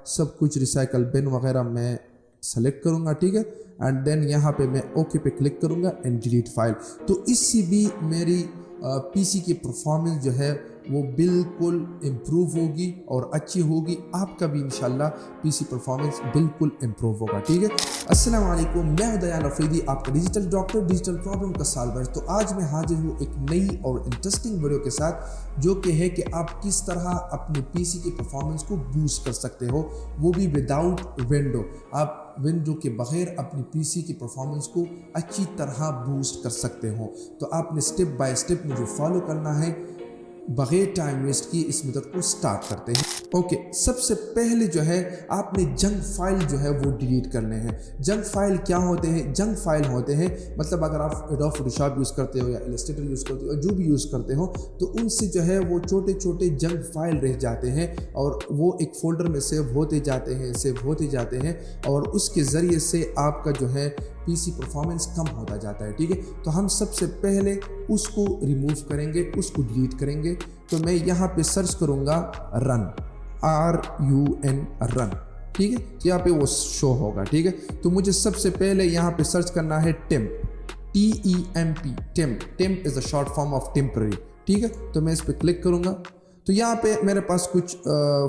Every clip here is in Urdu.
سب کچھ ریسائیکل بن وغیرہ میں سلیکٹ کروں گا، ٹھیک ہے، اینڈ دین یہاں پہ میں اوکے پہ کلک کروں گا اینڈ ڈیلیٹ فائل. تو اس سے بھی میری پی سی کی پرفارمنس جو ہے وہ بالکل امپروو ہوگی اور اچھی ہوگی. آپ کا بھی انشاءاللہ پی سی پرفارمنس بالکل امپروو ہوگا، ٹھیک ہے. السلام علیکم، میں ہوں دیان افریدی، آپ کا ڈیجیٹل ڈاکٹر، ڈیجیٹل پرابلم کا سالور. تو آج میں حاضر ہوں ایک نئی اور انٹرسٹنگ ویڈیو کے ساتھ، جو کہ ہے کہ آپ کس طرح اپنے پی سی کی پرفارمنس کو بوسٹ کر سکتے ہو، وہ بھی وداؤٹ ونڈو. آپ ونڈو کے بغیر اپنی پی سی کی پرفارمنس کو اچھی طرح بوسٹ کر سکتے ہو. تو آپ نے سٹیپ بائی سٹیپ مجھے فالو کرنا ہے. بغیر ٹائم ویسٹ کیے اس میتھڈ کو سٹارٹ کرتے ہیں. اوکے، سب سے پہلے جو ہے آپ نے جنک فائل جو ہے وہ ڈیلیٹ کرنے ہیں. جنک فائل کیا ہوتے ہیں؟ جنک فائل ہوتے ہیں مطلب اگر آپ ایڈوب فوٹوشاپ یوز کرتے ہو یا السٹریٹر یوز کرتے ہو جو بھی یوز کرتے ہو، تو ان سے جو ہے وہ چھوٹے چھوٹے جنک فائل رہ جاتے ہیں اور وہ ایک فولڈر میں سیو ہوتے جاتے ہیں اور اس کے ذریعے سے آپ کا جو ہے پی سی پرفارمنس کم ہوتا جاتا ہے، ٹھیک ہے. تو ہم سب سے پہلے اس کو ریموو کریں گے، اس کو ڈیلیٹ کریں گے. تو میں یہاں پہ سرچ کروں گا رن، RUN رن، ٹھیک ہے. یہاں پہ وہ شو ہوگا، ٹھیک ہے. تو مجھے سب سے پہلے یہاں پہ سرچ کرنا ہے temp, TEMP. Temp is a short form of temporary, ٹھیک ہے. تو میں اس پہ کلک کروں گا. تو یہاں پہ میرے پاس کچھ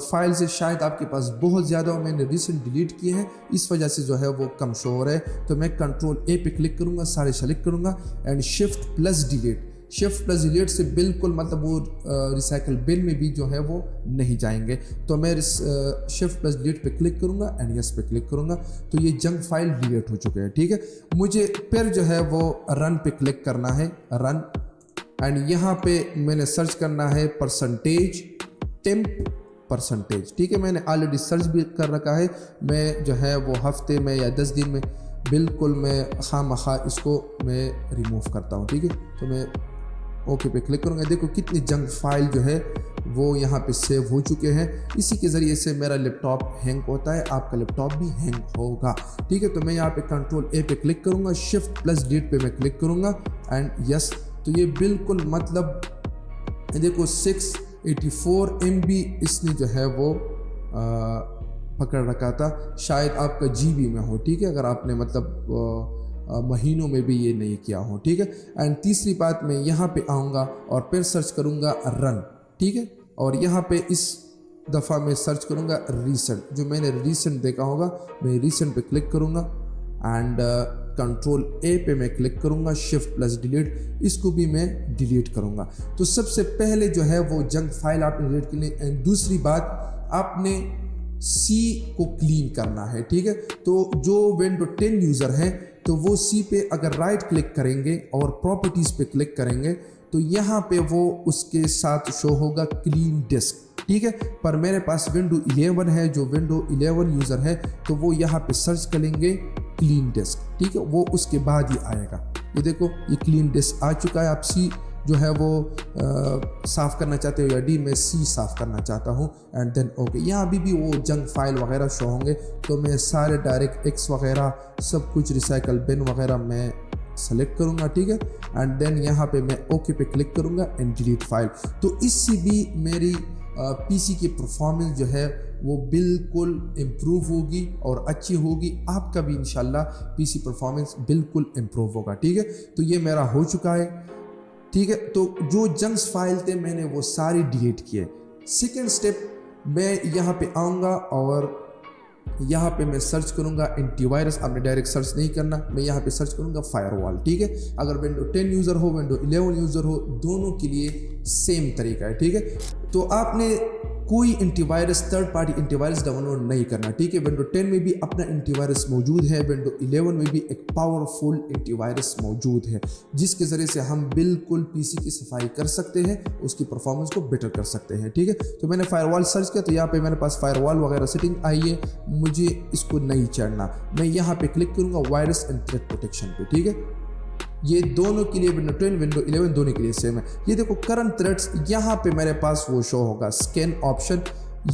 فائلز ہے، شاید آپ کے پاس بہت زیادہ ہو، میں نے ریسنٹ ڈیلیٹ کیے ہیں، اس وجہ سے جو ہے وہ کم شو ہو رہا ہے. تو میں کنٹرول A پہ کلک کروں گا، سارے سلیکٹ کروں گا اینڈ شفٹ پلس ڈیلیٹ سے بالکل مطلب وہ ریسائیکل بن میں بھی جو ہے وہ نہیں جائیں گے. تو میں شفٹ پلس ڈیلیٹ پہ کلک کروں گا اینڈ یس پہ کلک کروں گا. تو یہ جنک فائل ڈیلیٹ ہو چکے ہیں، ٹھیک ہے. مجھے پھر جو ہے وہ رن پہ کلک کرنا ہے، رن، اینڈ یہاں پہ میں نے سرچ کرنا ہے پرسنٹیج ٹیمپ، ٹھیک ہے. میں نے آلریڈی سرچ بھی کر رکھا ہے. میں جو ہے وہ ہفتے میں یا 10 دن میں بالکل میں خواہ اس کو میں ریموو کرتا ہوں، ٹھیک ہے. تو میں اوکے پہ کلک کروں گا. دیکھو کتنی جنک فائل جو ہے وہ یہاں پہ سیو ہو چکے ہیں. اسی کے ذریعے سے میرا لیپ ٹاپ ہینگ ہوتا ہے، آپ کا لیپ ٹاپ بھی ہینگ ہوگا، ٹھیک ہے. تو میں یہاں پہ کنٹرول A پہ کلک کروں گا، شفٹ پلس ڈیلیٹ پہ میں کلک کروں گا اینڈ یس. تو یہ بالکل مطلب دیکھو 684 MB اس نے جو ہے وہ پکڑ رکھا تھا. شاید آپ کا GB میں ہو، ٹھیک ہے، اگر آپ نے مطلب مہینوں میں بھی یہ نہیں کیا ہو، ٹھیک ہے. اینڈ تیسری بات، میں یہاں پہ آؤں گا اور پھر سرچ کروں گا رن، ٹھیک ہے. اور یہاں پہ اس دفعہ میں سرچ کروں گا ریسنٹ، جو میں نے ریسنٹ دیکھا ہوگا. میں ریسنٹ پہ کلک کروں گا اینڈ کنٹرول A پہ میں کلک کروں گا، شفٹ پلس ڈیلیٹ، اس کو بھی میں ڈیلیٹ کروں گا. تو سب سے پہلے جو ہے وہ جنک فائل آپ نے ڈیلیٹ کرنی. اینڈ دوسری بات، آپ نے C کو کلین کرنا ہے، ٹھیک ہے. تو جو ونڈو 10 یوزر ہیں تو وہ C پہ اگر رائٹ کلک کریں گے اور پراپرٹیز پہ کلک کریں گے تو یہاں پہ وہ اس کے ساتھ شو ہوگا کلین ڈسک، ٹھیک ہے. پر میرے پاس ونڈو 11 ہے، جو ونڈو 11 یوزر ہے تو وہ یہاں پہ سرچ کریں گے کلین ڈسک، ٹھیک ہے. وہ اس کے بعد ہی آئے گا. یہ دیکھو یہ کلین ڈسک آ چکا ہے. آپ C جو ہے وہ صاف کرنا چاہتے ہو یا D؟ میں C صاف کرنا چاہتا ہوں اینڈ دین اوکے. یہاں بھی وہ جنک فائل وغیرہ شو ہوں گے. تو میں سارے ڈائریکٹ X وغیرہ سب کچھ ریسائیکل بن وغیرہ میں سلیکٹ کروں گا، ٹھیک ہے. اینڈ دین یہاں پہ میں اوکے پہ کلک کروں گا اینڈ ڈیلیٹ فائل. تو اس سے بھی میری پی سی کی پرفارمنس جو ہے وہ بالکل امپروو ہوگی اور اچھی ہوگی. آپ کا بھی انشاءاللہ پی سی پرفارمنس بالکل امپروو ہوگا، ٹھیک ہے. تو یہ میرا ہو چکا ہے، ٹھیک ہے. تو جو جنکس فائل تھے میں نے وہ سارے ڈیلیٹ کیے. سیکنڈ سٹیپ، میں یہاں پہ آؤں گا اور یہاں پہ میں سرچ کروں گا اینٹی وائرس. آپ نے ڈائریکٹ سرچ نہیں کرنا، میں یہاں پہ سرچ کروں گا فائر وال، ٹھیک ہے. اگر ونڈو 10 یوزر ہو، ونڈو 11 یوزر ہو، دونوں کے لیے سیم طریقہ ہے، ٹھیک ہے. تو آپ نے کوئی antivirus, third party antivirus download نہیں کرنا، ٹھیک ہے. ونڈو 10 میں بھی اپنا اینٹی وائرس موجود ہے، ونڈو 11 میں بھی ایک پاورفل اینٹی وائرس موجود ہے، جس کے ذریعے سے ہم بالکل پی سی کی صفائی کر سکتے ہیں، اس کی پرفارمنس کو بیٹر کر سکتے ہیں، ٹھیک ہے. تو میں نے فائر وال سرچ کیا تو یہاں پہ میرے پاس فائر وال وغیرہ سیٹنگ آئی ہے. مجھے اس کو نہیں چڑھنا، میں یہاں پہ کلک کروں گا وائرس اینڈ تھریٹ پروٹیکشن پہ، ٹھیک ہے. یہ دونوں کے لیے ونڈو 10 ونڈو 11 دونوں کے لیے سیم ہے. یہ دیکھو کرنٹ تھریٹس، یہاں پہ میرے پاس وہ شو ہوگا اسکین آپشن.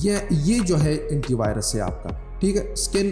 یہ جو ہے اینٹی وائرس ہے آپ کا، ٹھیک ہے. اسکین